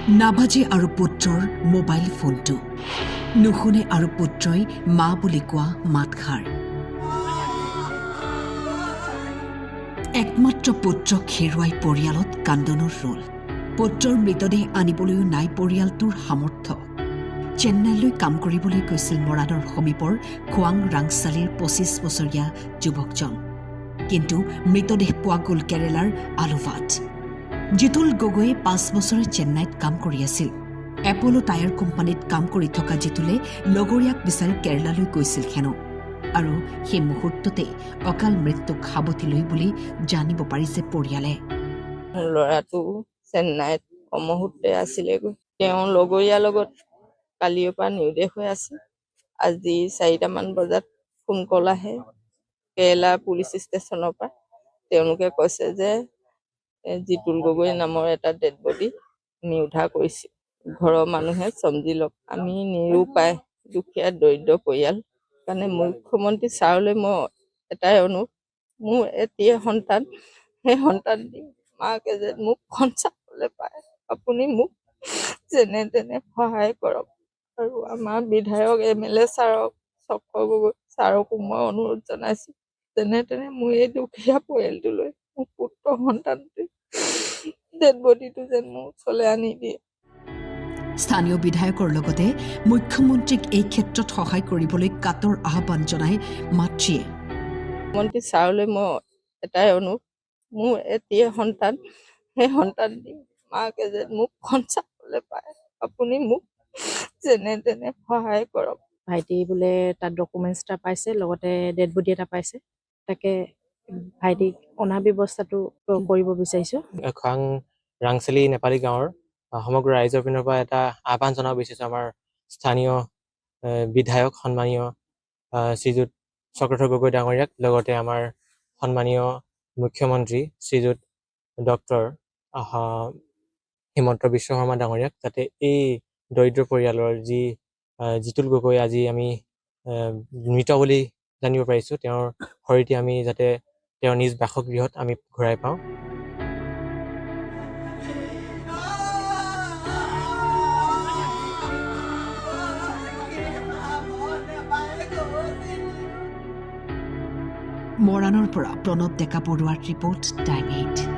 নাবাজে আৰু পুত্ৰৰ মোবাইল ফোনটো নুশুনে আৰু পুত্ৰই মা বুলি কোৱা মাতষাৰ একমাত্ৰ পুত্ৰক হেৰুৱাই পৰিয়ালত কান্দনৰ ৰোল পুত্ৰৰ মৃতদেহ আনিবলৈও নাই পৰিয়ালটোৰ সামৰ্থ্য চেন্নাইলৈ কাম কৰিবলৈ গৈছিল মৰাণৰ সমীপৰ খোৱাং ৰাংচালিৰ ২৫ বছৰীয়া যুৱকজন কিন্তু মৃতদেহ পোৱা গ'ল কেৰেলাৰ আলুভাত জিতুল গগৈয়ে ৫ বছৰে চেন্নাইত কাম কৰি আছিল এপলো টায়াৰ কোম্পানীত কাম কৰি থকা জিতুলে লগৰীয়াক বিচাৰি কেৰেলালৈ গৈছিল হেনো আৰু সেই মুহূৰ্ততে অকাল মৃত্যুক সাৱটি লৈ বুলি জানিব পাৰিছে পৰিয়ালে ল'ৰাটো চেন্নাইত কৰ্মসূত্ৰে আছিলেগৈ তেওঁ লগৰীয়াৰ লগত কালিৰ পৰা নিৰ্দেশ হৈ আছে আজি ৪টামান বজাত ফোন কল আহে কেৰেলা পুলিচ ষ্টেচনৰ পৰা তেওঁলোকে কৈছে যে জিতুল গগৈ নামৰ এটা ডেড বডি উদ্ধাৰ কৰিছে ঘৰৰ মানুহে সমজি লওক আমি নিৰুপায় দুখীয়া দৰিদ্ৰ পৰিয়াল কাৰণে মুখ্যমন্ত্ৰী ছাৰলৈ মই এটাই অনুৰোধ মোৰ এটিয়ে সন্তান সেই সন্তান মাকে যে মুখখন চাবলৈ পায় আপুনি মোক যেনে তেনে সহায় কৰক আৰু আমাৰ বিধায়ক MLA ছাৰক চক্ৰ গগৈ ছাৰকো মই অনুৰোধ জনাইছো যেনে তেনে মোৰ এই দুখীয়া পৰিয়ালটোলৈ মোৰ পুত্ৰ সন্তানটোৱে ডেড বডিটো যেন মোৰ ওচৰলৈ আনি দিয়ে স্থানীয় বিধায়কৰ লগতে মুখ্যমন্ত্ৰীক এই ক্ষেত্ৰত সহায় কৰিবলৈ কাতৰ আহ্বান জনাই মাতৃয়ে মন্ত্ৰী ছাৰলৈ মই এটাই অনুৰোধ মোৰ এটিয়ে সন্তান সেই সন্তান মাকে যে মুখখন চাবলৈ পায় আপুনি মোক যেনে তেনে সহায় কৰক ভাইটি বোলে তাত ডকুমেণ্টছ এটা পাইছে লগতে ডেড বডি এটা পাইছে তাকে ভাইটিক অনা ব্যৱস্থাটো কৰিব বিচাৰিছোঁ খোৱাং ৰাংচালি নেপালী গাঁৱৰ সমগ্ৰ ৰাইজৰ পিনৰ পৰা এটা আহ্বান জনাব বিচাৰিছোঁ আমাৰ স্থানীয় বিধায়ক সন্মানীয় শ্ৰীযুত চক্ৰধৰ গগৈ ডাঙৰীয়াক লগতে আমাৰ সন্মানীয় মুখ্যমন্ত্ৰী শ্ৰীযুত ডক্টৰ হিমন্ত বিশ্ব শৰ্মা ডাঙৰীয়াক যাতে এই দৰিদ্ৰ পৰিয়ালৰ যি জিতুল গগৈ আজি আমি মৃত বুলি জানিব পাৰিছোঁ তেওঁৰ শৰীৰটি আমি যাতে তেওঁৰ নিজ বাসগৃহত আমি ঘূৰাই পাওঁ মৰাণৰ পৰা প্ৰণৱ ডেকা বৰুৱাৰ ৰিপৰ্ট টাইম 8